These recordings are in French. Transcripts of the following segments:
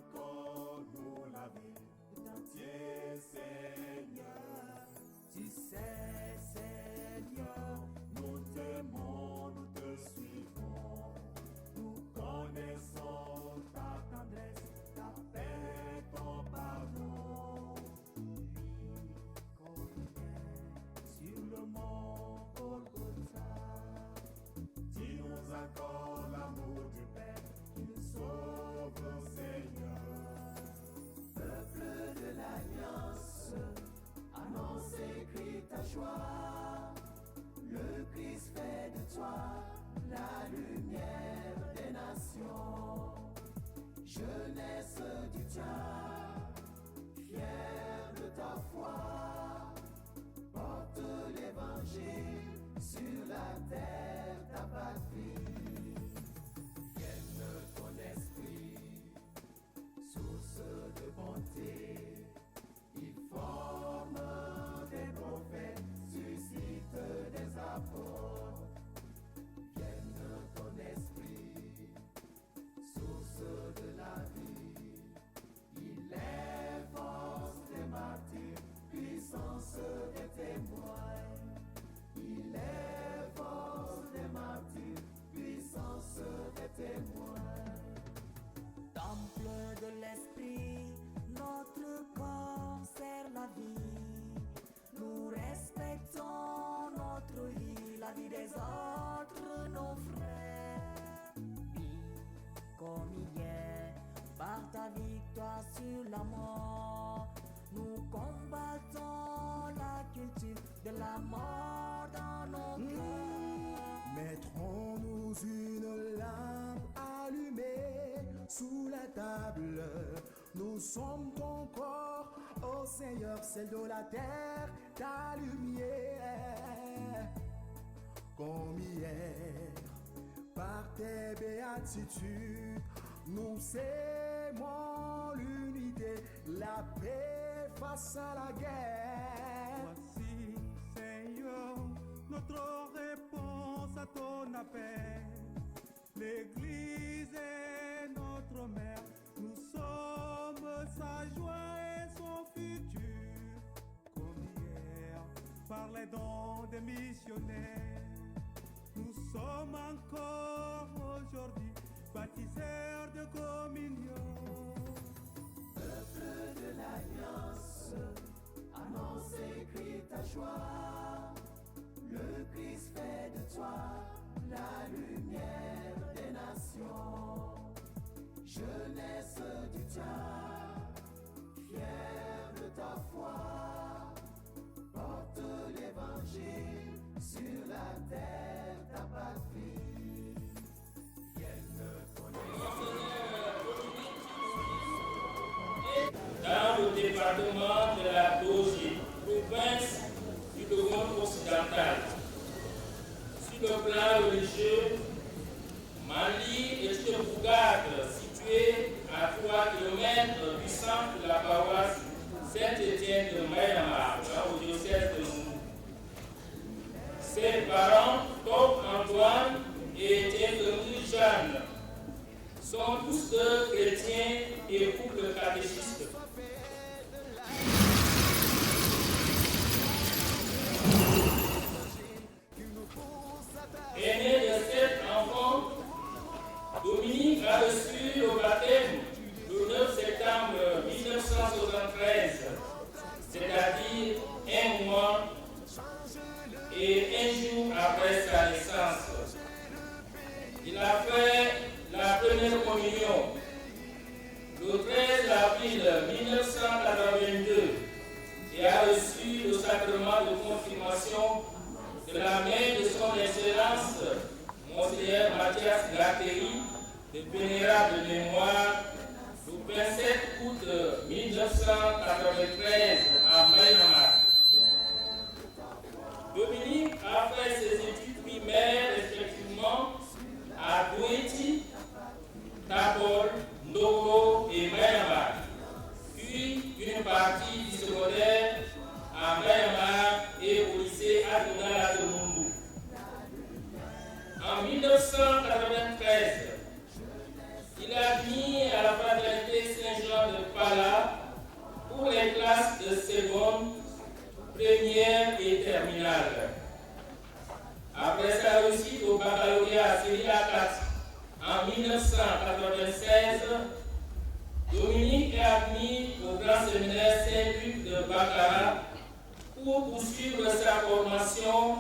encore nous laver entier, Seigneur. Tu sais, Seigneur, nous t'aimons, nous te suivons. Nous connaissons ta tendresse, ta paix, ton pardon. Sur le mont Golgotha, tu nous accordes l'amour du Père qui nous sauve, Seigneur. Peuple de l'Alliance, annonce et crie ta joie. Le Christ fait de toi la lumière des nations. Jeunesse du diable, fier de ta foi, porte l'évangile sur la terre, ta patrie. Vienne ton esprit, source de bonté. Il forme des prophètes, suscite des apôtres. Vienne ton esprit, source de la vie. Il est force des martyrs, puissance des témoins. Il est force des martyrs, puissance des témoins. Temple de l'esprit, notre corps sert la vie. Nous respectons notre vie, la vie des autres, nos frères. Comme hier, par ta victoire sur la mort, nous combattons la culture de la mort dans nos cœurs. Mettrons-nous une lampe allumée sous la table. Nous sommes ton corps, ô Seigneur, celle de la terre, ta lumière. Comme hier, par tes béatitudes, nous aimons l'unité, la paix face à la guerre. Voici, Seigneur, notre réponse à ton appel. L'Église est notre mère, nous sommes sa joie et son futur. Comme hier, par les dons des missionnaires, nous sommes encore aujourd'hui baptiseurs de communion. Peuple de l'Alliance, annonce et crie ta joie. Le Christ fait de toi la lumière des nations. Jeunesse du diable, fier de ta foi, porte l'évangile sur la terre, ta patrie. Vienne ton dans le département de la Doge, province du Congo-Occidental. Sur le plan religieux, Mali est une bourgade située à 3 km du centre de la paroisse Saint-Étienne de Maïnamar, au diocèse de Mou. Ses parents, Top Antoine et Étienne de Jeanne, sont tous deux chrétiens et couple catéchistes. Aîné de 7 enfants, Dominique a reçu le baptême le 9 septembre 1973, c'est-à-dire un mois et un jour après sa naissance. Il a fait la première communion le 13 avril 1982 et a reçu le sacrement de confirmation de la main de son Excellence, Monseigneur Mathias Gateri, de vénérable mémoire, le 27 août 1993 à Maïnamar. Dominique a fait ses études primaires respectivement à Doueti, Tabol, Ndoko et Maïnamar, puis une partie du secondaire à Maïnamar et au lycée Adonala de Mumbu. En 1993, il a mis à la fraternité Saint en 1996, Dominique est admis au Grand Séminaire Saint-Luc de Baccarat pour poursuivre sa formation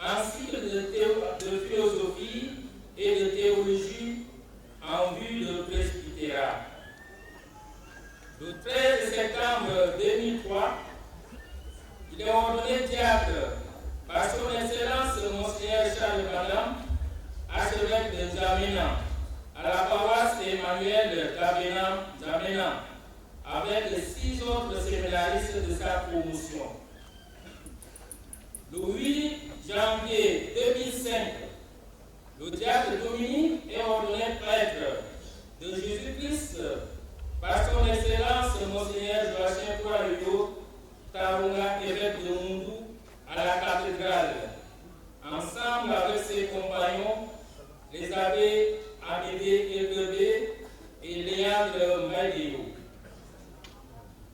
en cycle de philosophie et de théologie en vue de presbytérat. Le 13 septembre 2003, il est ordonné diacre par son Excellence Monseigneur Charles Badam, archevêque de N'Djamena, à la paroisse Emmanuel N'Djamena, avec les 6 autres séminaristes de sa promotion. Le 8 janvier 2005, le diacre Dominique est ordonné prêtre de Jésus-Christ par son Excellence Monseigneur Joachim Kouadio Tarunga, évêque de Mundou, à la cathédrale, ensemble avec ses compagnons, les abbés Amédée Elbebé et Léandre Maïdéo.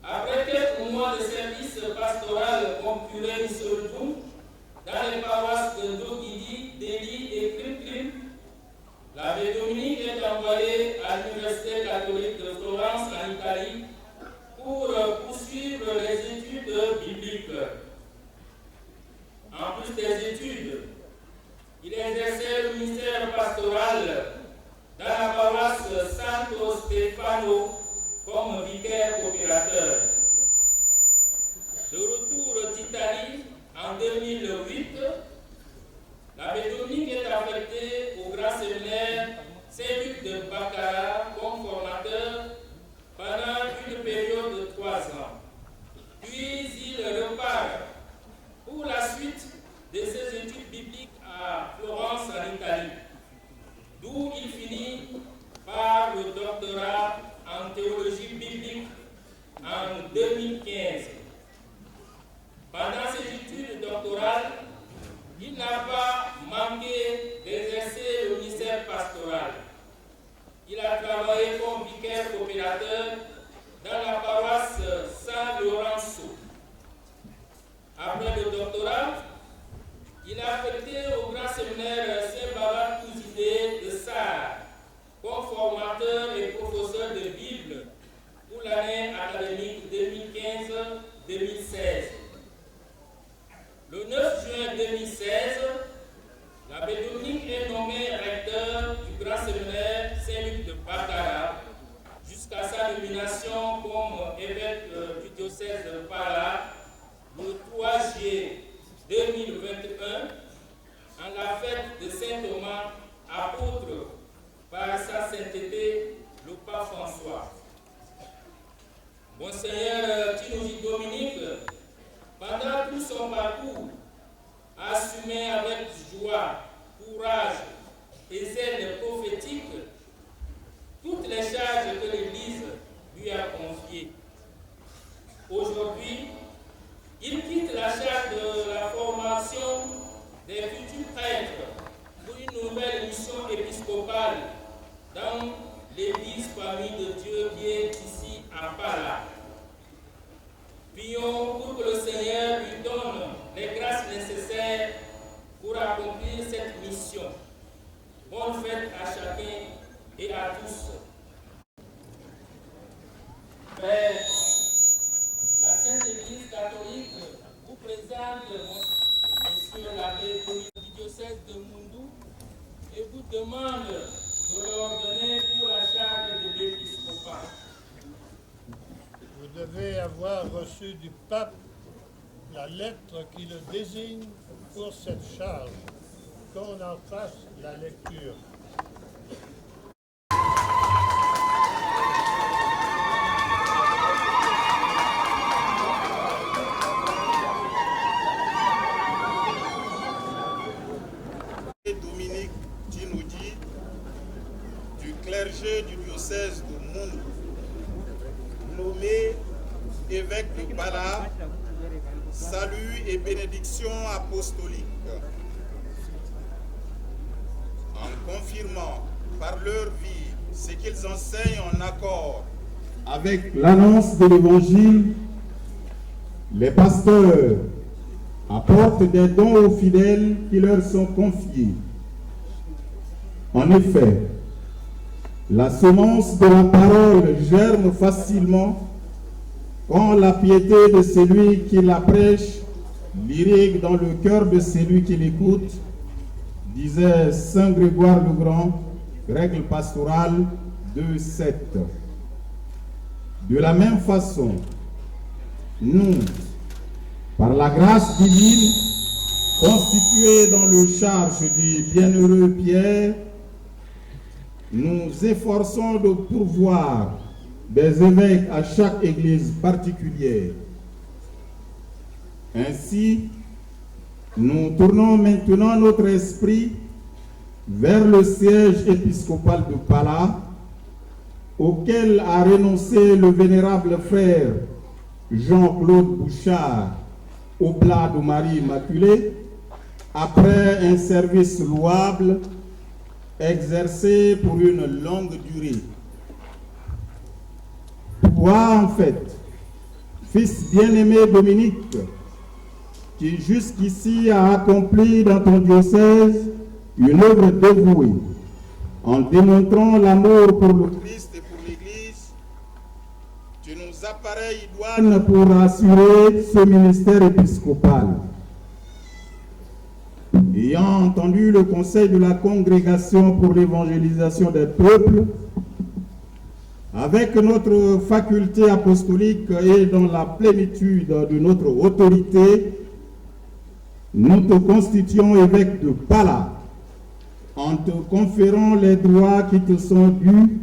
Après quelques mois de service pastoral comme curé Nisseldou, dans les paroisses de Ndogidi, Deli et Kriplim, l'abbé Dominique est envoyé à l'Université catholique de Florence en Italie pour poursuivre les études bibliques. En plus des études, il exerçait le ministère pastoral dans la paroisse Santo Stefano comme vicaire coopérateur. De retour d'Italie en 2008, l'abbé Dominique est affecté au Grand Séminaire Saint-Luc de Baccarat comme formateur pendant une période de 3 ans. Puis il repart pour la suite de ses études bibliques à Florence en Italie, d'où il finit par le doctorat en théologie biblique en 2015. Pendant ses études doctorales, il n'a pas manqué d'exercer le ministère pastoral. Il a travaillé comme vicaire coopérateur dans la paroisse San Lorenzo. Après le doctorat, il a affecté au Grand Séminaire Saint-Baba-Couzidé de Sarre comme formateur et professeur de Bible pour l'année académique 2015-2016. Le 9 juin 2016, l'abbé Dominique est nommé recteur du Grand Séminaire Saint-Luc de Baccarat jusqu'à sa nomination comme évêque du diocèse de Pala le 3 juillet 2021 en la fête de Saint Thomas, apôtre par sa sainteté le pape François. Monseigneur Tinoji Dominique, pendant tout son parcours, a assumé avec joie, courage et zèle prophétique toutes les charges que l'Église lui a confiées. Aujourd'hui, il quitte la charge de la formation des futurs prêtres pour une nouvelle mission épiscopale dans l'Église famille de Dieu qui est ici à Pala. Prions pour que le Seigneur lui donne les grâces nécessaires pour accomplir cette mission. Bonne fête à chacun et à tous. Père, la Sainte Église catholique vous présente Monsieur l'abbé du diocèse de Mundou et vous demande de l'ordonner pour la charge de l'épiscopat. Vous devez avoir reçu du pape la lettre qui le désigne pour cette charge. Qu'on en fasse la lecture. Dominique Djinoudi, du clergé du diocèse de Mundou, nommé évêque de Pala, salut et bénédiction apostolique. En confirmant par leur vie ce qu'ils enseignent en accord avec l'annonce de l'Évangile, les pasteurs apportent des dons aux fidèles qui leur sont confiés. En effet, La semence de la parole germe facilement quand la piété de celui qui la prêche l'irrigue dans le cœur de celui qui l'écoute, disait Saint Grégoire le Grand, règle pastorale 2.7. De la même façon, nous, par la grâce divine, constitués dans le charge du bienheureux Pierre, nous efforçons de pourvoir des évêques à chaque église particulière. Ainsi, nous tournons maintenant notre esprit vers le siège épiscopal de Pala, auquel a renoncé le vénérable frère Jean-Claude Bouchard, oblat de Marie Immaculée, après un service louable exercé pour une longue durée. Toi, en fait, fils bien-aimé Dominique, qui jusqu'ici a accompli dans ton diocèse une œuvre dévouée, en démontrant l'amour pour le Christ et pour l'Église, tu nous appareilles idoine pour assurer ce ministère épiscopal. Ayant entendu le conseil de la congrégation pour l'évangélisation des peuples, avec notre faculté apostolique et dans la plénitude de notre autorité, nous te constituons évêque de Pala, en te conférant les droits qui te sont dus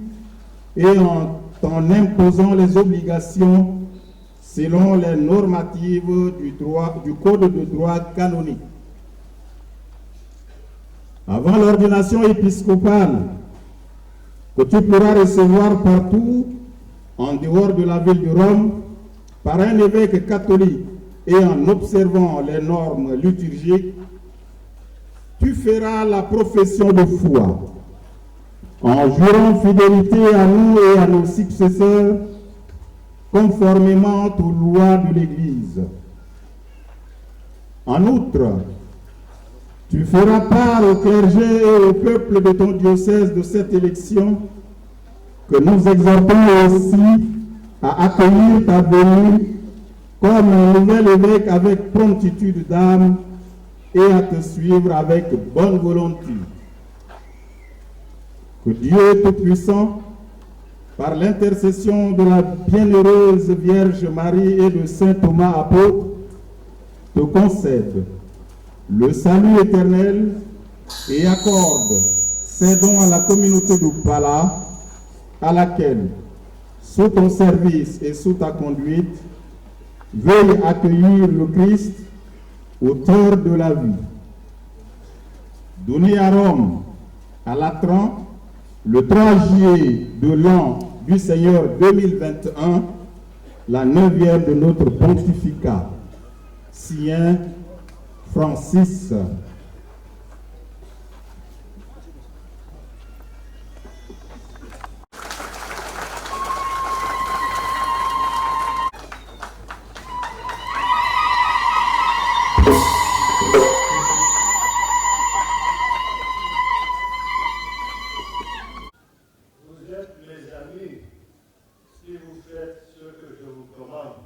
et en t'en imposant les obligations selon les normatives du Code de droit canonique. Avant l'ordination épiscopale, que tu pourras recevoir partout, en dehors de la ville de Rome, par un évêque catholique et en observant les normes liturgiques, tu feras la profession de foi, en jurant fidélité à nous et à nos successeurs, conformément aux lois de l'Église. En outre, tu feras part au clergé et au peuple de ton diocèse de cette élection que nous exhortons aussi à accueillir ta venue comme un nouvel évêque avec promptitude d'âme et à te suivre avec bonne volonté. Que Dieu Tout-Puissant, par l'intercession de la bienheureuse Vierge Marie et de Saint Thomas apôtre, te concède le salut éternel et accorde ses dons à la communauté de Pala, à laquelle, sous ton service et sous ta conduite, veuille accueillir le Christ, auteur de la vie. Donné à Rome, à Latran, le 3 juillet de l'an du Seigneur 2021, la 9e de notre pontificat. Sien Francis. Vous êtes mes amis si vous faites ce que je vous commande.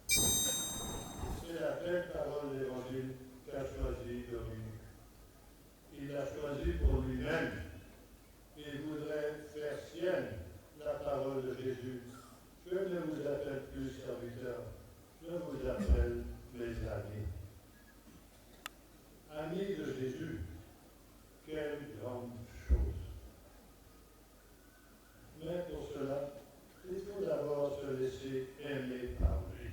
C'est la belle parole de l'Évangile qu'a choisi Dominique. Il l'a choisi pour lui-même. Il voudrait faire sienne la parole de Jésus. Je ne vous appelle plus serviteurs, je vous appelle mes amis. Amis de Jésus, quelle grande chose. Mais pour cela, il faut d'abord se laisser aimer par lui.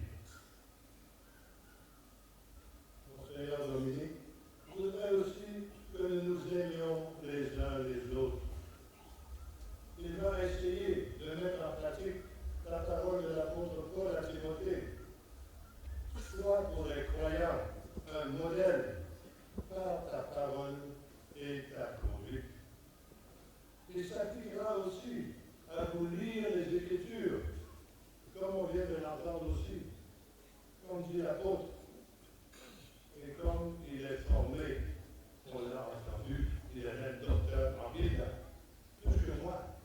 Monseigneur Dominique, je voudrais aussi que nous nous aimions les uns les autres. Il va essayer de mettre en pratique la parole de l'apôtre Paul à Timothée. Sois pour les croyants un modèle par ta parole et ta conduite. Il s'appliquera aussi à vous lire les Écritures, comme on vient de l'entendre aussi, comme dit l'apôtre. Et comme il est formé, on l'a entendu, il est même docteur en Bible. Plus que moi,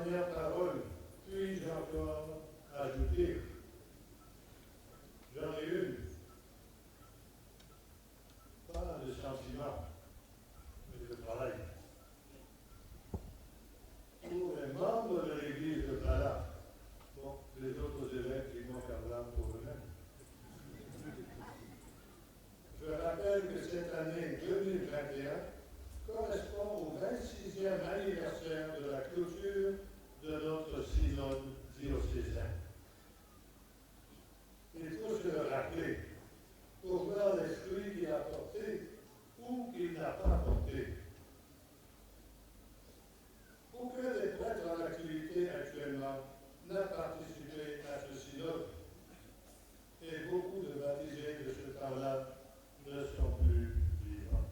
dernières paroles, puis-je encore ajouter? J'en ai une. Pas de sentiment, mais de travail. Pour les membres de l'église de Pala, bon, les autres évêques, ils n'ont qu'à voir pour eux-mêmes. Je rappelle que cette année 2021 correspond au 26e anniversaire de la clôture de notre synode diocésain. Il faut se le rappeler pour voir les fruits qu'il a portés ou qu'il n'a pas portés. Aucun des prêtres en activité actuellement n'a participé à ce synode et beaucoup de baptisés de ce temps-là ne sont plus vivants.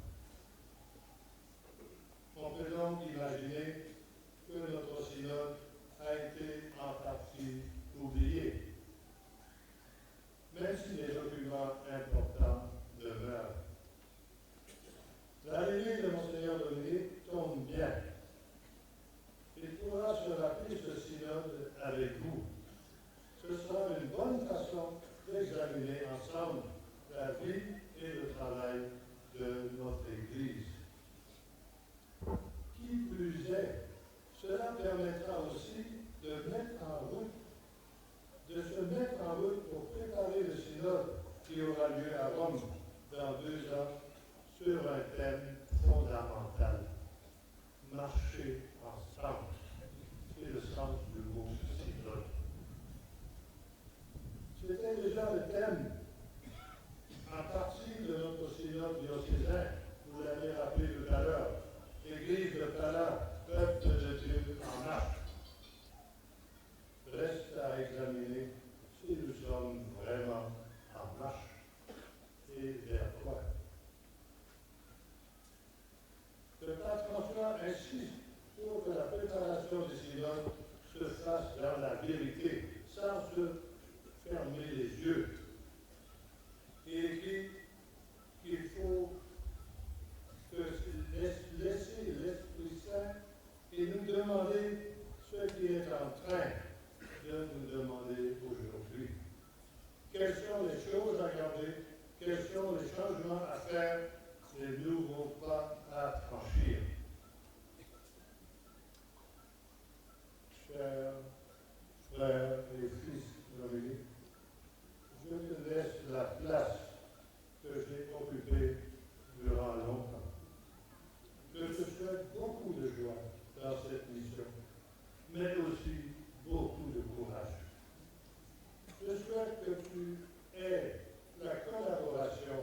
On peut donc imaginer que notre synode a été en partie oublié, même si des documents importants demeurent. La lignée de Monseigneur Dominique tombe bien. Il pourra se rappeler ce synode avec vous. Ce sera une bonne façon d'examiner ensemble la vie et le travail de notre Église. Qui plus est, cela permettra aussi de se mettre en route pour préparer le synode qui aura lieu à Rome dans 2 ans sur un thème fondamental. Marcher ensemble. C'est le sens du mot synode. C'était déjà le thème en partie de notre synode diocésain, vous l'avez rappelé tout à l'heure, l'Église de Pala, peuple de Dieu en marche. Reste à examiner si nous sommes vraiment en marche et vers quoi. Le pape François insiste pour que la préparation du synode se fasse dans la vérité, sans se fermer les yeux. Il écrit qu'il faut laisser l'Esprit Saint et nous demander ce qui est en train de nous demander aujourd'hui. Quelles sont les choses à garder? Quels sont les changements à faire? Les nouveaux pas à franchir? Chers frères et fils Dominique, je te laisse la place que j'ai occupée durant longtemps. Je te souhaite beaucoup de joie dans cette mission, mais aussi beaucoup de courage. Je souhaite que tu aies la collaboration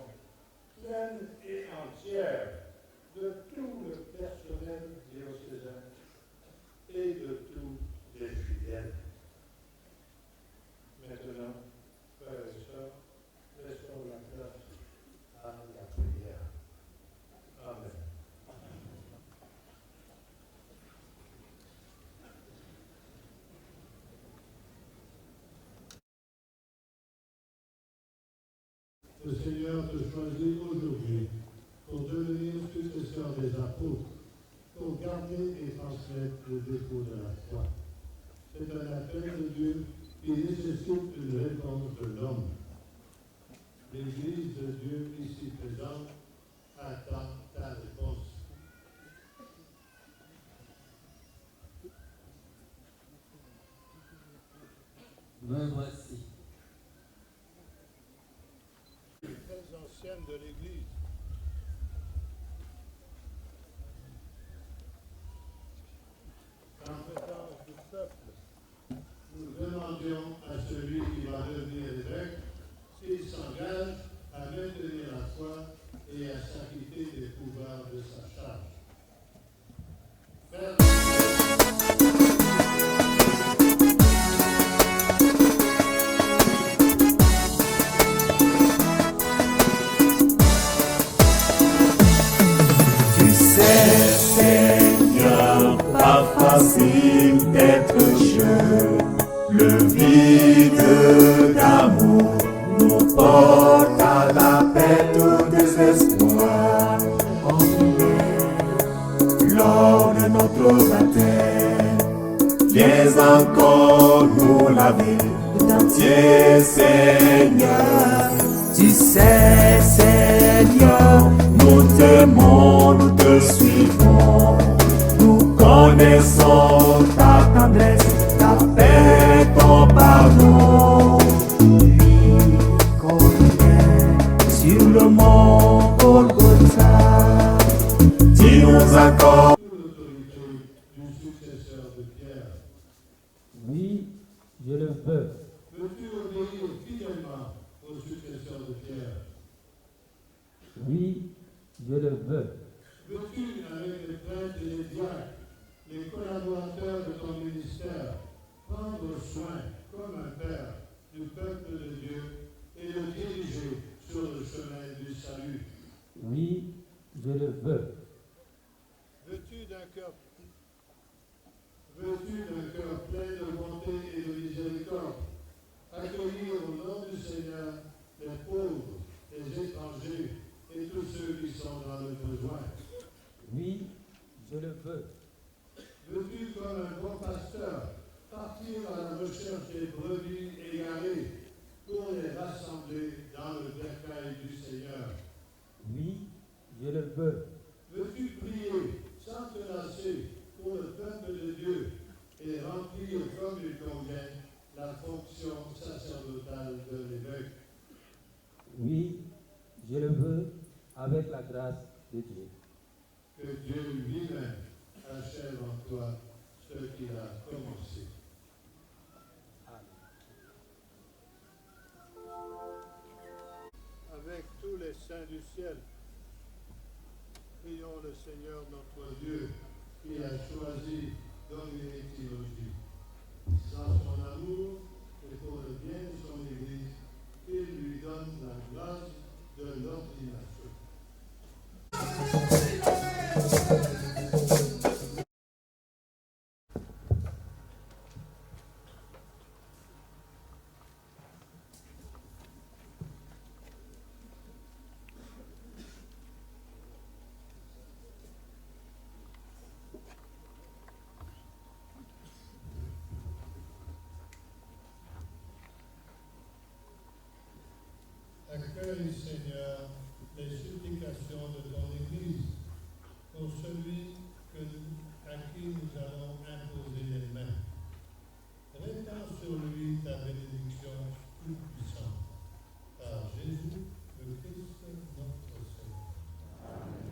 pleine et entière de tout le personnel diocésain et de tous les fidèles. Maintenant, frères et sœurs, laissons la place à la prière. Amen. Le Seigneur te choisit aujourd'hui pour devenir successeur des apôtres, pour garder et transmettre le dépôt de la foi. C'est un appel de Dieu qui nécessite une réponse de l'homme. L'Église de Dieu ici présente attend ta réponse. Me voici. Les anciennes de l'Église. En présence du peuple, nous demandions à celui qui va devenir évêque s'il s'engage à maintenir la foi et à s'acquitter des pouvoirs de sa charge. Tu sais, Seigneur, pas facile d'être jeune. Le vide d'amour nous porte à la paix au désespoir. Lors de notre baptême, Viens encore nous laver d'entier, Seigneur. Tu sais, Seigneur, nous t'aimons, nous te suivons. Nous connaissons ta tendresse, ta paix, ton pardon. Lui qu'on est sur le mont Golgotha, tu nous accordes. Oui, je le veux. Veux-tu obéir fidèlement au successeur de Pierre? Oui, je le veux. Veux-tu, avec les prêtres et les diacres, les collaborateurs de ton ministère, prendre soin, comme un père, du peuple de Dieu et le diriger sur le chemin du salut? Oui, je le veux. Veux-tu d'un cœur plein de bonté et de miséricorde, accueillir au nom du Seigneur les pauvres, les étrangers et tous ceux qui sont dans le besoin? Oui, je le veux. Veux-tu, comme un bon pasteur, partir à la recherche des brebis égarées pour les rassembler dans le bercail du Seigneur? Oui, je le veux. Veux-tu prier sans te lasser pour le peuple de Dieu et remplir comme il convient la fonction sacerdotale de l'évêque? Oui, je le veux avec la grâce de Dieu. Que Dieu lui-même achève en toi ce qu'il a commencé. Avec tous les saints du ciel, prions le Seigneur notre Dieu qui a choisi d'honorer Théologie. Dans son amour et pour le bien de son Église, qu'il lui donne la grâce de l'ordination. Accueille, Seigneur, les supplications de ton Église pour celui à qui nous allons imposer les mains. Répands sur lui ta bénédiction toute puissante. Par Jésus, le Christ, notre Seigneur. Amen.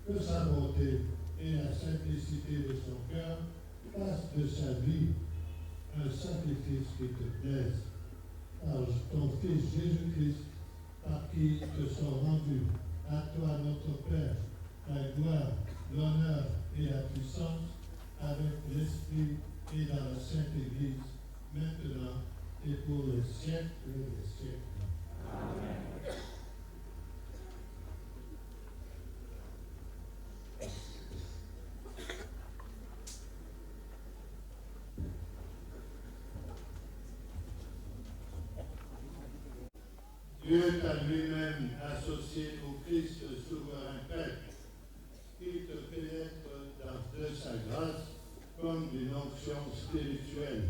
Que sa bonté et la simplicité de son cœur fassent de sa vie un sacrifice qui te plaise. Par ton Fils Jésus-Christ, par qui te sont rendus. À toi, notre Père, la gloire, l'honneur et la puissance, avec l'Esprit et dans la Sainte Église, maintenant et pour les siècles des siècles. Amen. Dieu t'a lui-même associé au Christ souverain Père, qui te pénètre de sa grâce comme d'une onction spirituelle.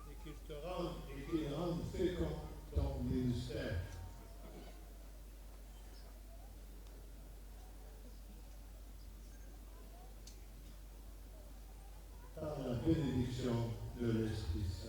Et qui rende fécond ton ministère. Par la bénédiction de l'Esprit Saint.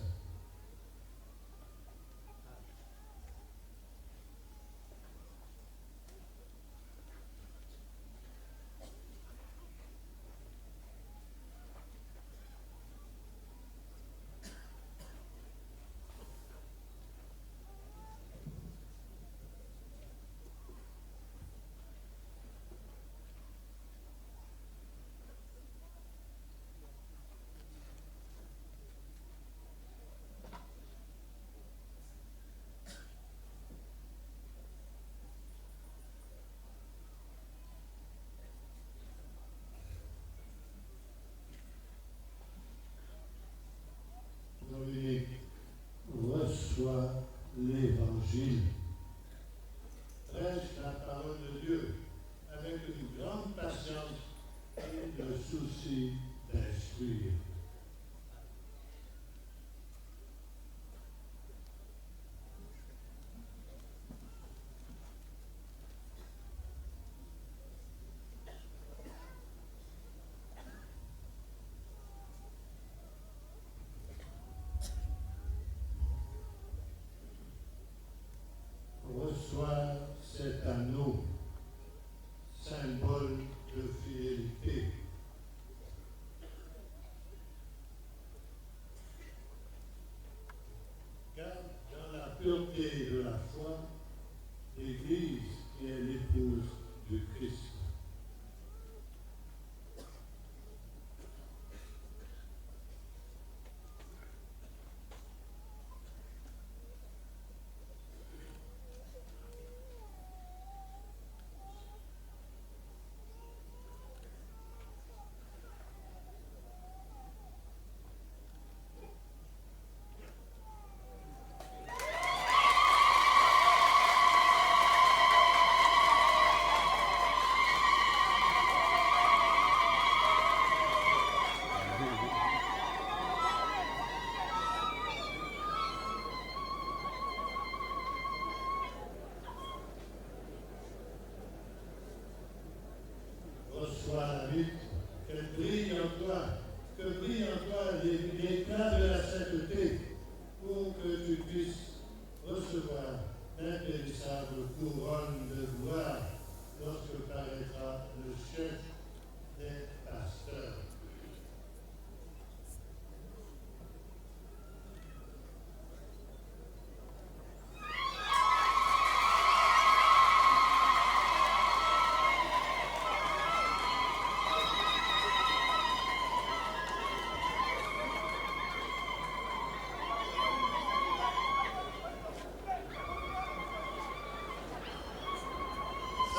Dominique, reçois l'Évangile. Prêche la parole de Dieu avec une grande patience et le souci d'instruire. Reçois cet anneau, symbole de fidélité. Car dans la pureté de la foi, l'Église qui est l'épouse du Christ. Reçois la vitre, que brille en toi l'éclat de la sainteté, pour que tu puisses recevoir l'impérissable couronne de gloire lorsque paraîtra le chef des pasteurs.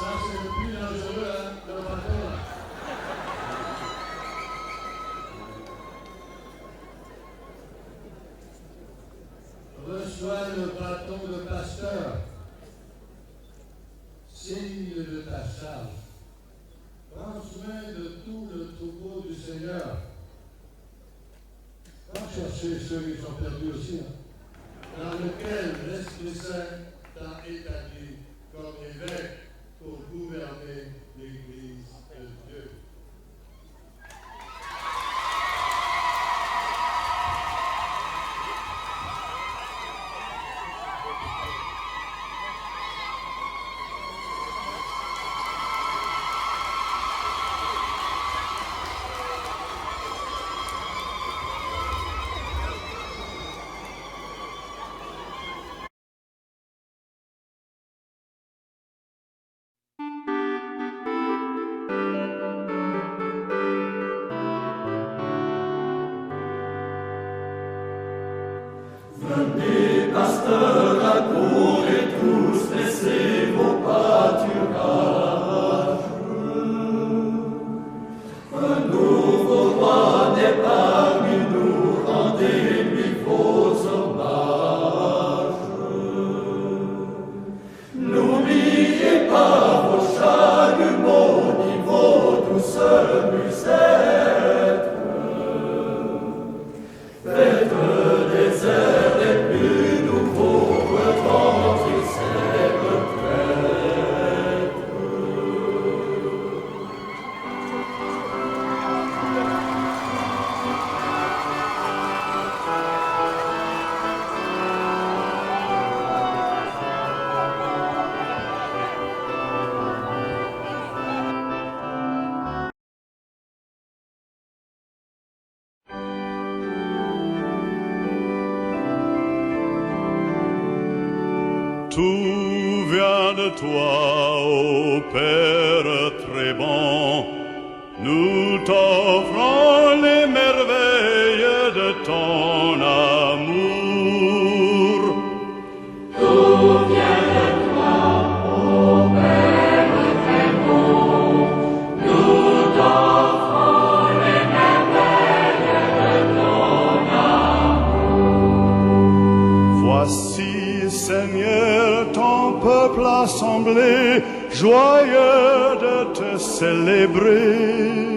Ça, c'est le plus dangereux, hein, le bâton, là. Reçois le bâton de pasteur, signe de ta charge. Prends soin de tout le troupeau du Seigneur. Va chercher ceux qui sont perdus aussi, hein, dans lequel l'Esprit Saint t'a établi comme évêque pour gouverner l'Église de Dieu. Tout vient de toi, ô Père très bon. Nous t'offrons les merveilles de ton amour. Tout vient de toi, ô Père très bon. Nous t'offrons les merveilles de ton amour. Voici, Seigneur, ton peuple assemblé, joyeux de te célébrer.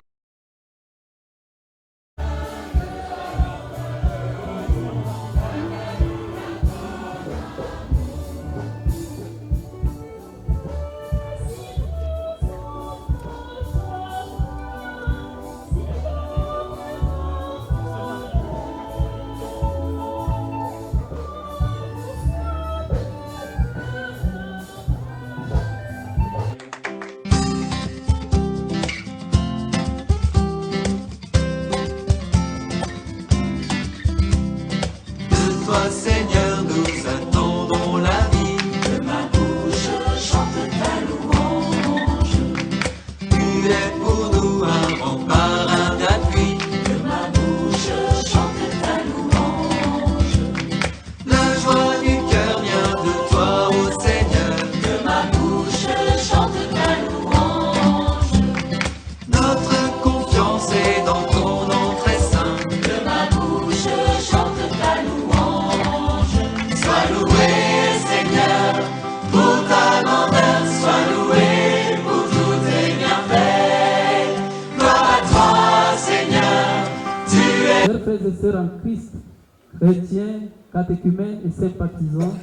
Seigneur, nous attendons la vie. Que ma bouche chante ta louange. Tu es pour nous un rempart, un appui. Que ma bouche chante ta louange. La joie du cœur vient de toi, ô Seigneur. Que ma bouche chante ta louange. Notre confiance est dans ton nom très saint. Que ma bouche chante ta louange. Sois loué, Seigneur, pour ta grandeur. Sois loué pour tous tes bienfaits. Gloire à toi, Seigneur, tu es... Chers frères et sœurs en Christ, chrétiens, catéchumènes et sympathisants,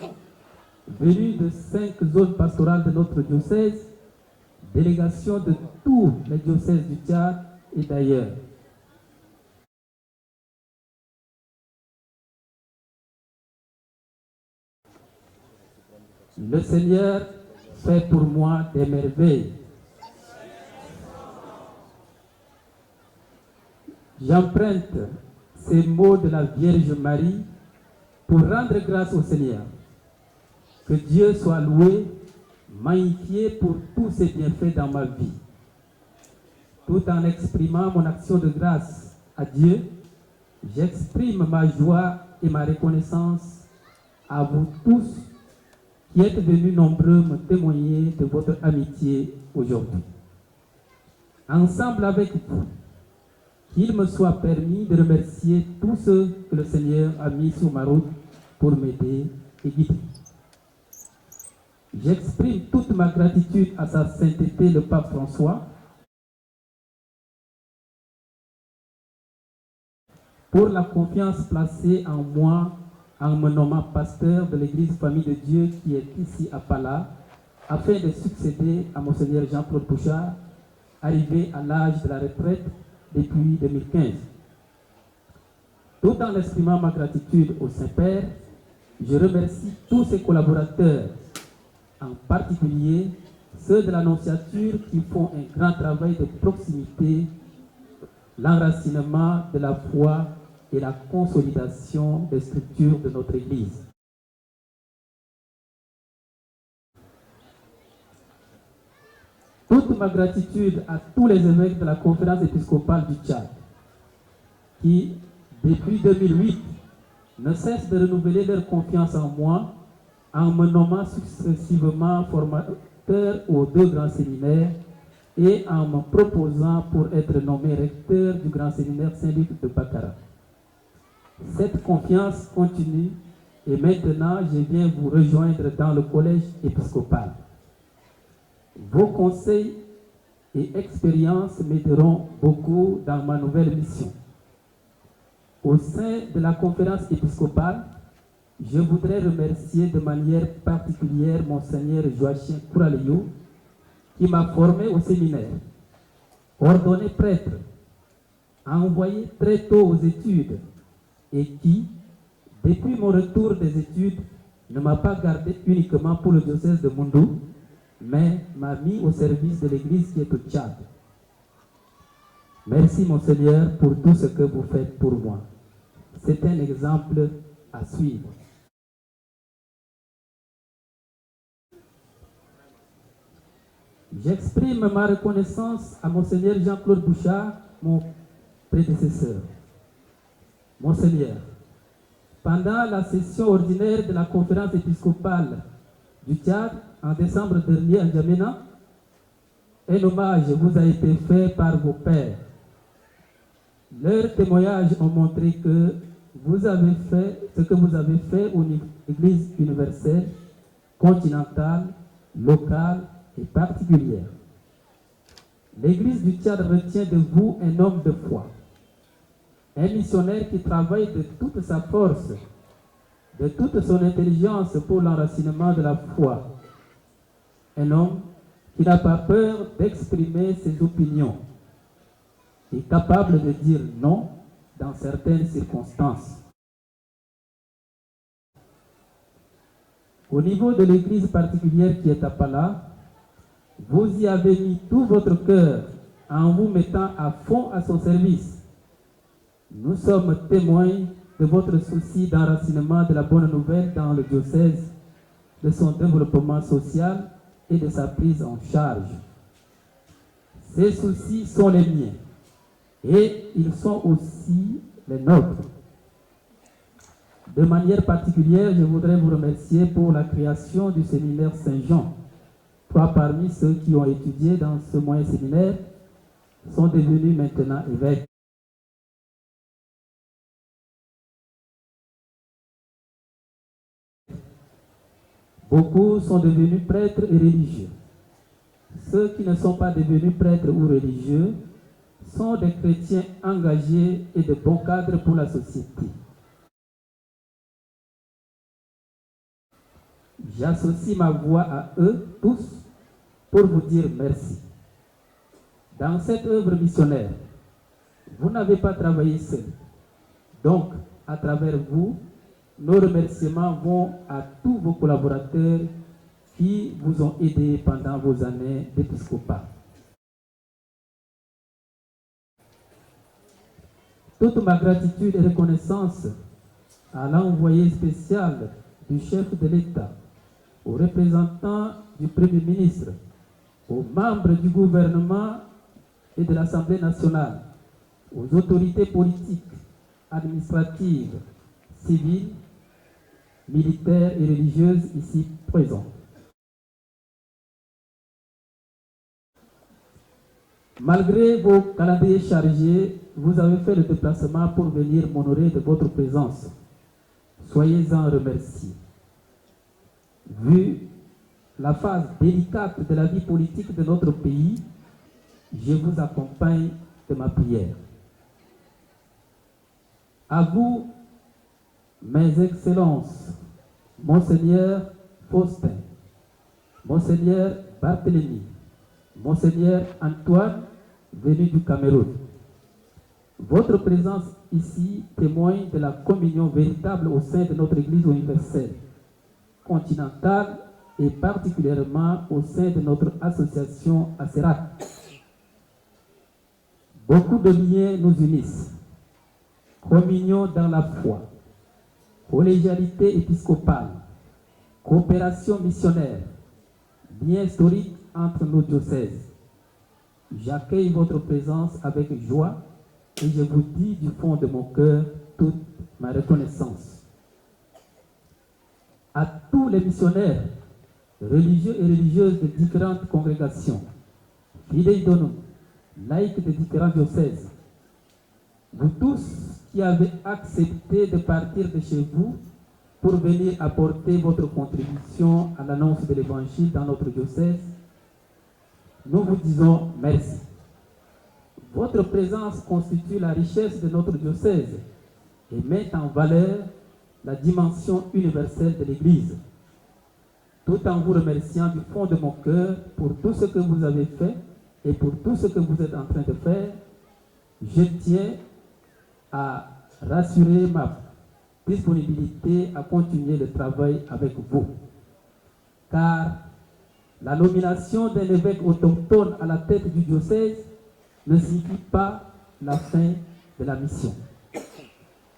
venus de 5 zones pastorales de notre diocèse, délégation de tous les diocèses du Tchad et d'ailleurs. Le Seigneur fait pour moi des merveilles. J'emprunte ces mots de la Vierge Marie pour rendre grâce au Seigneur. Que Dieu soit loué, magnifié pour tous ses bienfaits dans ma vie. Tout en exprimant mon action de grâce à Dieu, j'exprime ma joie et ma reconnaissance à vous tous qui êtes venus nombreux me témoigner de votre amitié aujourd'hui. Ensemble avec vous, qu'il me soit permis de remercier tous ceux que le Seigneur a mis sur ma route pour m'aider et guider. J'exprime toute ma gratitude à sa sainteté le pape François pour la confiance placée en moi en me nommant pasteur de l'église Famille de Dieu qui est ici à Pala, afin de succéder à Monseigneur Jean-Claude Bouchard, arrivé à l'âge de la retraite depuis 2015. Tout en exprimant ma gratitude au Saint-Père, je remercie tous ses collaborateurs, en particulier ceux de l'Annonciature qui font un grand travail de proximité, l'enracinement de la foi et la consolidation des structures de notre Église. Toute ma gratitude à tous les évêques de la conférence épiscopale du Tchad qui, depuis 2008, ne cessent de renouveler leur confiance en moi en me nommant successivement formateur aux 2 grands séminaires et en me proposant pour être nommé recteur du grand séminaire Saint-Luc de Bakara. Cette confiance continue et maintenant je viens vous rejoindre dans le collège épiscopal. Vos conseils et expériences m'aideront beaucoup dans ma nouvelle mission. Au sein de la conférence épiscopale, je voudrais remercier de manière particulière Monseigneur Joachim Kouraleyo, qui m'a formé au séminaire, ordonné prêtre, envoyé très tôt aux études et qui, depuis mon retour des études, ne m'a pas gardé uniquement pour le diocèse de Moundou, mais m'a mis au service de l'Église qui est au Tchad. Merci Monseigneur pour tout ce que vous faites pour moi. C'est un exemple à suivre. J'exprime ma reconnaissance à Monseigneur Jean-Claude Bouchard, mon prédécesseur. Monseigneur, pendant la session ordinaire de la conférence épiscopale du Tchad en décembre dernier à N'Djamena, un hommage vous a été fait par vos pères. Leurs témoignages ont montré que vous avez fait ce que vous avez fait aux églises universelles, continentales, locales et particulières. L'Église du Tchad retient de vous un homme de foi, un missionnaire qui travaille de toute sa force, de toute son intelligence pour l'enracinement de la foi. Un homme qui n'a pas peur d'exprimer ses opinions et capable de dire non dans certaines circonstances. Au niveau de l'église particulière qui est à Pala, vous y avez mis tout votre cœur en vous mettant à fond à son service. Nous sommes témoins de votre souci d'enracinement de la bonne nouvelle dans le diocèse, de son développement social et de sa prise en charge. Ces soucis sont les miens et ils sont aussi les nôtres. De manière particulière, je voudrais vous remercier pour la création du séminaire Saint-Jean. 3 parmi ceux qui ont étudié dans ce moyen séminaire sont devenus maintenant évêques. Beaucoup sont devenus prêtres et religieux. Ceux qui ne sont pas devenus prêtres ou religieux sont des chrétiens engagés et de bons cadres pour la société. J'associe ma voix à eux tous pour vous dire merci. Dans cette œuvre missionnaire, vous n'avez pas travaillé seul. Donc, à travers vous, nos remerciements vont à tous vos collaborateurs qui vous ont aidés pendant vos années d'épiscopat. Toute ma gratitude et reconnaissance à l'envoyé spécial du chef de l'État, aux représentants du Premier ministre, aux membres du gouvernement et de l'Assemblée nationale, aux autorités politiques, administratives, civiles, militaires et religieuses ici présents. Malgré vos calendriers chargés, vous avez fait le déplacement pour venir m'honorer de votre présence. Soyez-en remerciés. Vu la phase délicate de la vie politique de notre pays, je vous accompagne de ma prière. À vous, mes excellences, Monseigneur Faustin, Monseigneur Barthélemy, Monseigneur Antoine, venu du Cameroun. Votre présence ici témoigne de la communion véritable au sein de notre Église universelle, continentale et particulièrement au sein de notre association ACERAC. Beaucoup de liens nous unissent. Communion dans la foi, collégialité épiscopale, coopération missionnaire, lien historique entre nos diocèses. J'accueille votre présence avec joie et je vous dis du fond de mon cœur toute ma reconnaissance. à tous les missionnaires, religieux et religieuses de différentes congrégations, fidèles d'Onom, laïcs de différents diocèses, vous tous qui avez accepté de partir de chez vous pour venir apporter votre contribution à l'annonce de l'Évangile dans notre diocèse, nous vous disons merci. Votre présence constitue la richesse de notre diocèse et met en valeur la dimension universelle de l'Église. Tout en vous remerciant du fond de mon cœur pour tout ce que vous avez fait et pour tout ce que vous êtes en train de faire, je tiens à rassurer ma disponibilité à continuer le travail avec vous. Car la nomination d'un évêque autochtone à la tête du diocèse ne signifie pas la fin de la mission.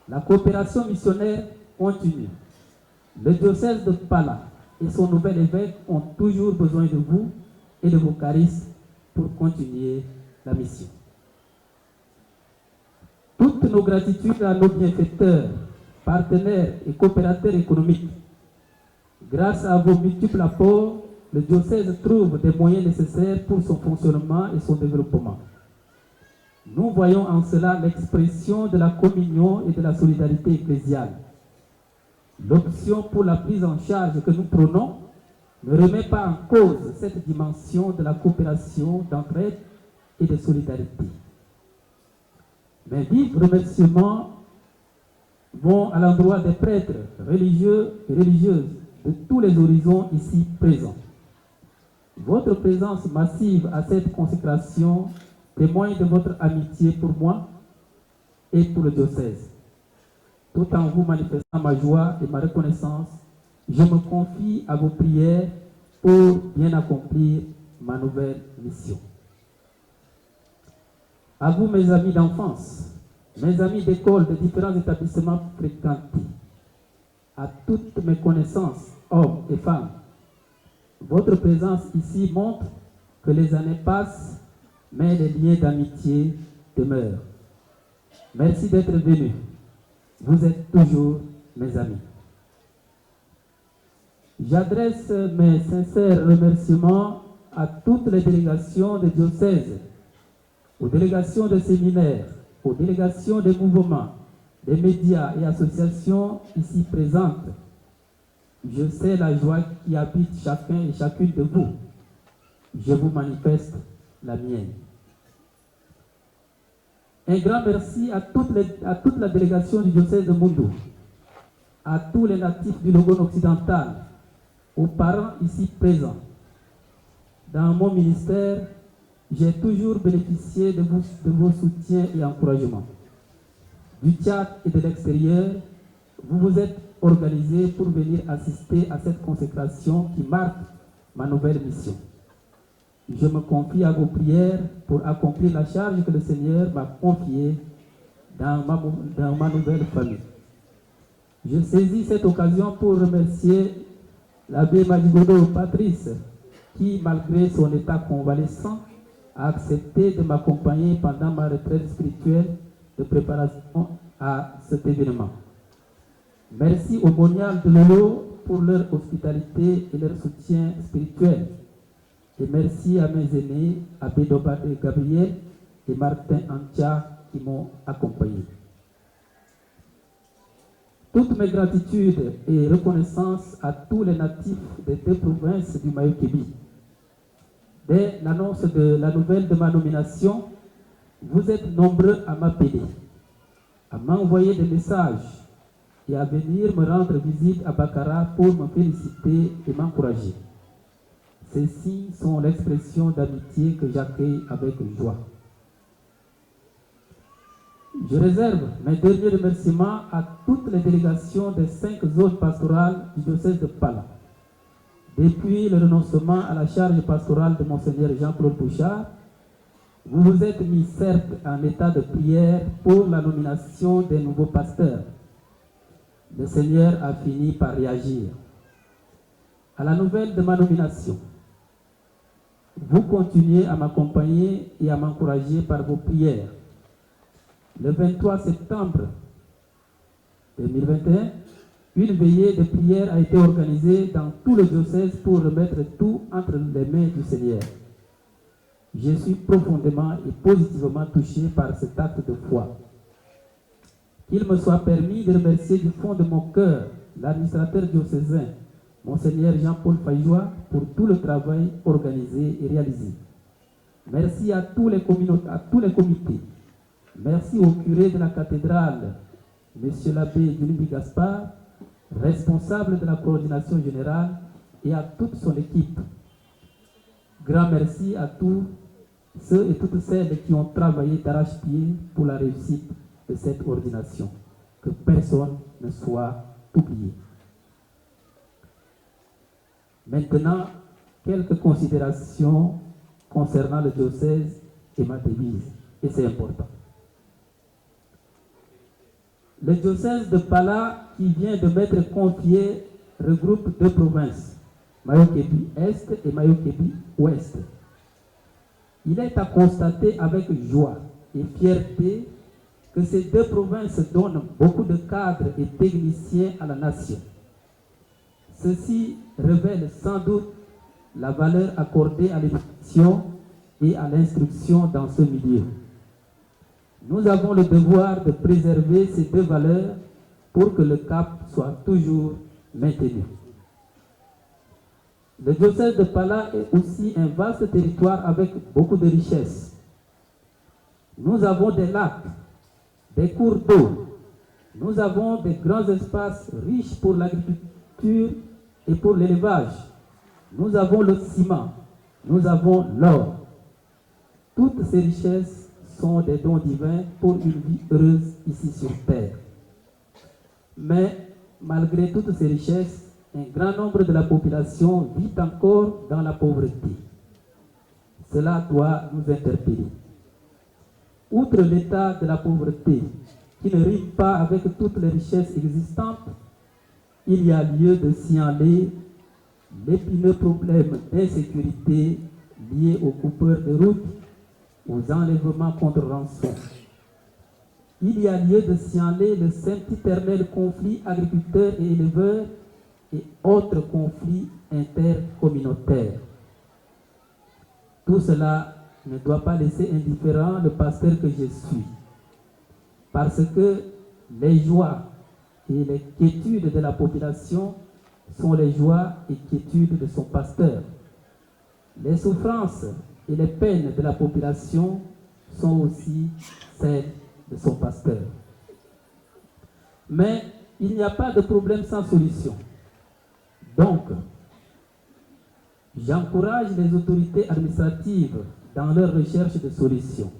La coopération missionnaire continue. Le diocèse de Pala et son nouvel évêque ont toujours besoin de vous et de vos charismes pour continuer la mission. Toutes nos gratitudes à nos bienfaiteurs, partenaires et coopérateurs économiques. Grâce à vos multiples apports, le diocèse trouve des moyens nécessaires pour son fonctionnement et son développement. Nous voyons en cela l'expression de la communion et de la solidarité ecclésiale. L'option pour la prise en charge que nous prenons ne remet pas en cause cette dimension de la coopération, d'entraide et de solidarité. Mes vifs remerciements vont à l'endroit des prêtres, religieux et religieuses de tous les horizons ici présents. Votre présence massive à cette consécration témoigne de votre amitié pour moi et pour le diocèse. Tout en vous manifestant ma joie et ma reconnaissance, je me confie à vos prières pour bien accomplir ma nouvelle mission. À vous, mes amis d'enfance, mes amis d'école de différents établissements fréquentés, à toutes mes connaissances, hommes et femmes, votre présence ici montre que les années passent, mais les liens d'amitié demeurent. Merci d'être venus. Vous êtes toujours mes amis. J'adresse mes sincères remerciements à toutes les délégations des diocèses, aux délégations de séminaires, aux délégations des mouvements, des médias et associations ici présentes. Je sais la joie qui habite chacun et chacune de vous. Je vous manifeste la mienne. Un grand merci à toute la délégation du diocèse de Moundou, à tous les natifs du Logone occidental, aux parents ici présents. Dans mon ministère, j'ai toujours bénéficié de vos soutiens et encouragements. Du Tchad et de l'extérieur, vous vous êtes organisés pour venir assister à cette consécration qui marque ma nouvelle mission. Je me confie à vos prières pour accomplir la charge que le Seigneur m'a confiée dans ma nouvelle famille. Je saisis cette occasion pour remercier l'abbé Madigodo Patrice qui, malgré son état convalescent, a accepté de m'accompagner pendant ma retraite spirituelle de préparation à cet événement. Merci aux moniales de Lolo pour leur hospitalité et leur soutien spirituel. Et merci à mes aînés, Abbé Dobade Gabriel et Martin Antia qui m'ont accompagné. Toutes mes gratitudes et reconnaissance à tous les natifs des deux provinces du Mayo-Kébi. Dès l'annonce de la nouvelle de ma nomination, vous êtes nombreux à m'appeler, à m'envoyer des messages et à venir me rendre visite à Bakara pour me féliciter et m'encourager. Ces signes sont l'expression d'amitié que j'accueille avec joie. Je réserve mes derniers remerciements à toutes les délégations des 5 zones pastorales du diocèse de Pala. Depuis le renoncement à la charge pastorale de Monseigneur Jean-Claude Bouchard, vous vous êtes mis certes en état de prière pour la nomination des nouveaux pasteurs. Le Seigneur a fini par réagir. À la nouvelle de ma nomination, vous continuez à m'accompagner et à m'encourager par vos prières. Le 23 septembre 2021, Une veillée de prière a été organisée dans tout le diocèse pour remettre tout entre les mains du Seigneur. Je suis profondément et positivement touché par cet acte de foi. Qu'il me soit permis de remercier du fond de mon cœur l'administrateur diocésain, Monseigneur Jean-Paul Faillois, pour tout le travail organisé et réalisé. Merci à tous les comités. Merci au curé de la cathédrale, M. l'abbé Dunubi Gaspard, responsable de la coordination générale, et à toute son équipe. Grand merci à tous ceux et toutes celles qui ont travaillé d'arrache-pied pour la réussite de cette ordination. Que personne ne soit oublié. Maintenant, quelques considérations concernant le diocèse et ma devise, et c'est important. Le diocèse de Pala, qui vient de m'être confié, regroupe deux provinces, Mayo-Kébi Est et Mayo-Kébi Ouest. Il est à constater avec joie et fierté que ces deux provinces donnent beaucoup de cadres et techniciens à la nation. Ceci révèle sans doute la valeur accordée à l'éducation et à l'instruction dans ce milieu. Nous avons le devoir de préserver ces deux valeurs pour que le cap soit toujours maintenu. Le diocèse de Pala est aussi un vaste territoire avec beaucoup de richesses. Nous avons des lacs, des cours d'eau. Nous avons des grands espaces riches pour l'agriculture et pour l'élevage. Nous avons le ciment. Nous avons l'or. Toutes ces richesses sont des dons divins pour une vie heureuse ici sur terre. Mais malgré toutes ces richesses, un grand nombre de la population vit encore dans la pauvreté. Cela doit nous interpeller. Outre l'état de la pauvreté, qui ne rime pas avec toutes les richesses existantes, il y a lieu de signaler l'épineux problème d'insécurité lié aux coupeurs de route, aux enlèvements contre rançon. Il y a lieu de signaler le sempiternel conflit agriculteurs et éleveurs et autres conflits intercommunautaires. Tout cela ne doit pas laisser indifférent le pasteur que je suis, parce que les joies et les quiétudes de la population sont les joies et quiétudes de son pasteur. Les souffrances et les peines de la population sont aussi celles de son pasteur. Mais il n'y a pas de problème sans solution. Donc, j'encourage les autorités administratives dans leur recherche de solutions.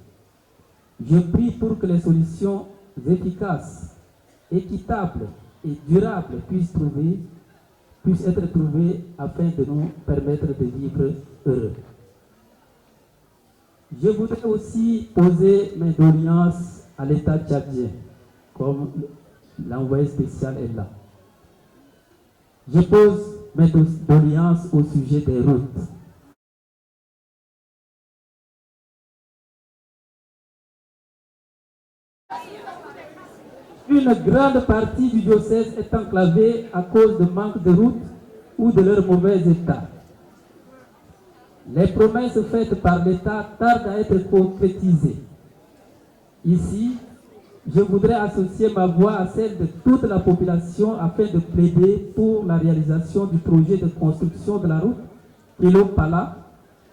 Je prie pour que les solutions efficaces, équitables et durables puissent être trouvées afin de nous permettre de vivre heureux. Je voudrais aussi poser mes doléances à l'État tchadien, comme l'envoyé spécial est là. Je pose mes doléances au sujet des routes. Une grande partie du diocèse est enclavée à cause de manque de routes ou de leur mauvais état. Les promesses faites par l'État tardent à être concrétisées. Ici, je voudrais associer ma voix à celle de toute la population afin de plaider pour la réalisation du projet de construction de la route Kilo-Pala,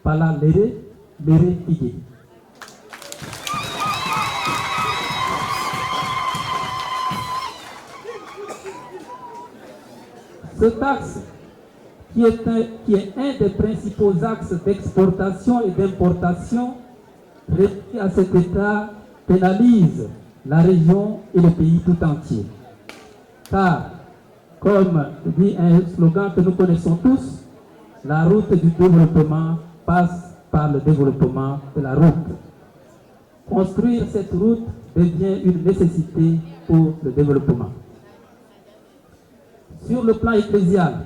Pala-Léré, Léré-Figué. Ce axe, qui est un des principaux axes d'exportation et d'importation, réduit à cet état, pénalise la région et le pays tout entier. Car, comme dit un slogan que nous connaissons tous, la route du développement passe par le développement de la route. Construire cette route devient une nécessité pour le développement. Sur le plan ecclésial,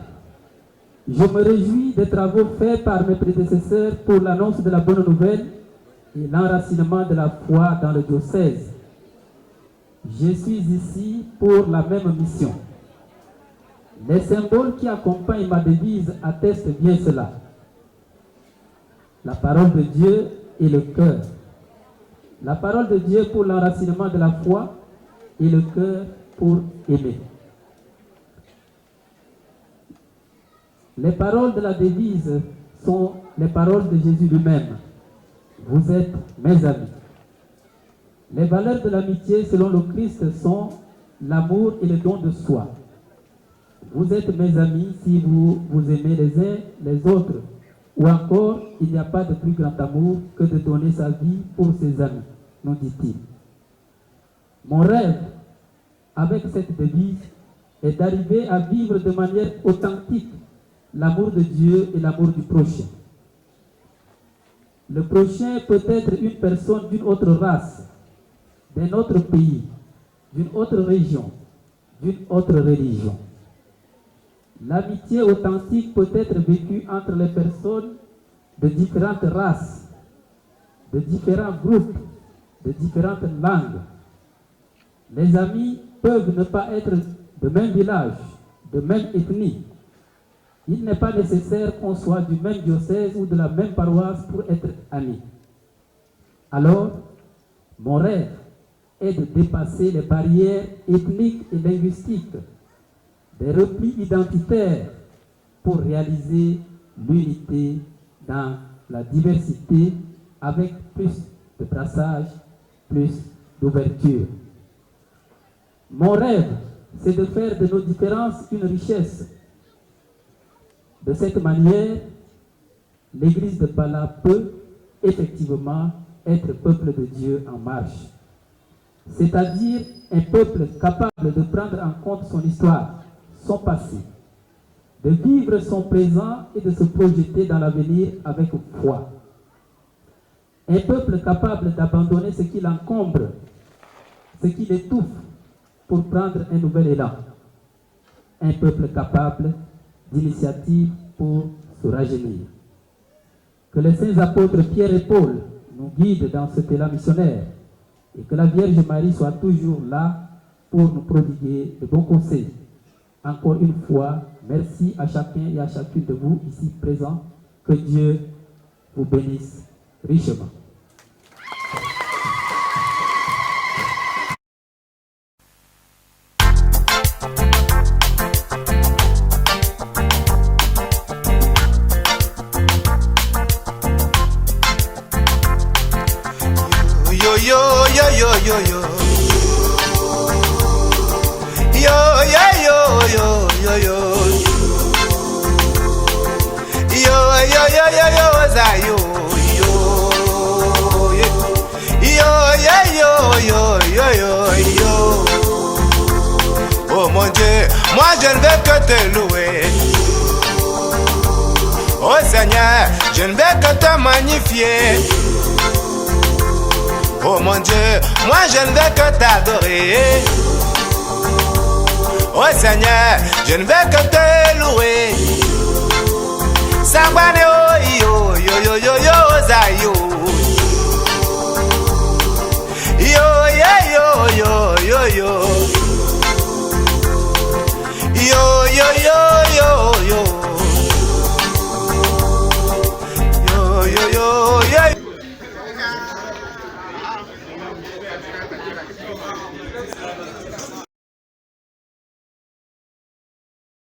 je me réjouis des travaux faits par mes prédécesseurs pour l'annonce de la bonne nouvelle et l'enracinement de la foi dans le diocèse. Je suis ici pour la même mission, Les symboles qui accompagnent ma devise attestent bien cela. La parole de Dieu et le cœur. La parole de Dieu pour l'enracinement de la foi et le cœur pour aimer. Les paroles de la devise sont les paroles de Jésus lui-même. Vous êtes mes amis. Les valeurs de l'amitié selon le Christ sont l'amour et le don de soi. Vous êtes mes amis si vous vous aimez les uns les autres. Ou encore, il n'y a pas de plus grand amour que de donner sa vie pour ses amis, nous dit-il. Mon rêve, avec cette devise, est d'arriver à vivre de manière authentique l'amour de Dieu et l'amour du prochain. Le prochain peut être une personne d'une autre race, d'un autre pays, d'une autre région, d'une autre religion. L'amitié authentique peut être vécue entre les personnes de différentes races, de différents groupes, de différentes langues. Les amis peuvent ne pas être de même village, de même ethnie. Il n'est pas nécessaire qu'on soit du même diocèse ou de la même paroisse pour être amis. Alors, mon rêve est de dépasser les barrières ethniques et linguistiques, des replis identitaires pour réaliser l'unité dans la diversité avec plus de brassage, plus d'ouverture. Mon rêve, c'est de faire de nos différences une richesse. De cette manière, l'Église de Pala peut effectivement être peuple de Dieu en marche, c'est-à-dire un peuple capable de prendre en compte son histoire, son passé, de vivre son présent et de se projeter dans l'avenir avec foi. Un peuple capable d'abandonner ce qui l'encombre, ce qui l'étouffe, pour prendre un nouvel élan. Un peuple capable d'initiative pour se rajeunir. Que les saints apôtres Pierre et Paul nous guident dans cet élan missionnaire et que la Vierge Marie soit toujours là pour nous prodiguer de bons conseils. Encore une fois, merci à chacun et à chacune de vous ici présents. Que Dieu vous bénisse richement. Yo yo yo yo yo yo yo yo yo yo yo yo yo yo yo yo yo zayo yo yo yo yo yo yo yo. Oh mon Dieu, moi je ne vais que te louer. Oh Seigneur, je ne vais que te magnifier. Oh mon Dieu, moi je ne vais que t'adorer. Oh Seigneur, je ne vais que te louer. Sambane oh yo yo yo yo yo zayo